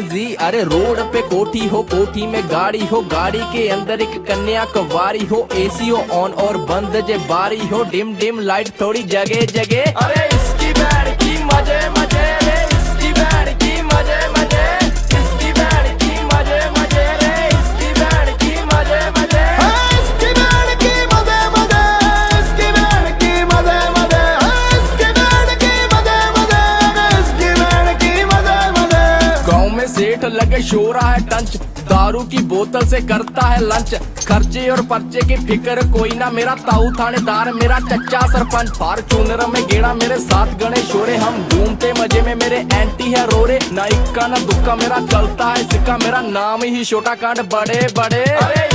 अरे रोड पे कोठी हो, कोठी में गाड़ी हो, गाड़ी के अंदर एक कन्या कवारी हो, एसी हो ऑन और बंद जे बारी हो, डिम डिम लाइट थोड़ी जगह जगह। अरे इसकी बैंड की मजे मजे रे, इसकी बैंड की मजे मजे, इसकी बैंड की मजे मजे रे, इसकी बैंड की मजे मजे, इसकी बैंड की मजे मजे, इसकी बैंड की मजे मजे, इसकी बैंड की मजे मजे, इसकी बैंड की मजे मजे। गाँव में सेठ लगे शोरा है टंच, दारू की बोतल से करता है लंच, खर्चे और पर्चे की फिक्र कोई ना, मेरा ताऊ थानेदार मेरा चच्चा सरपंच, फॉर्च्यूनर में गेड़ा मेरे साथ गणेश शोरे, हम घूमते मजे में मेरे एंटी है रोरे, ना इक्का ना दुक्का मेरा चलता है सिक्का, मेरा नाम ही छोटा कांड बड़े बड़े। अरे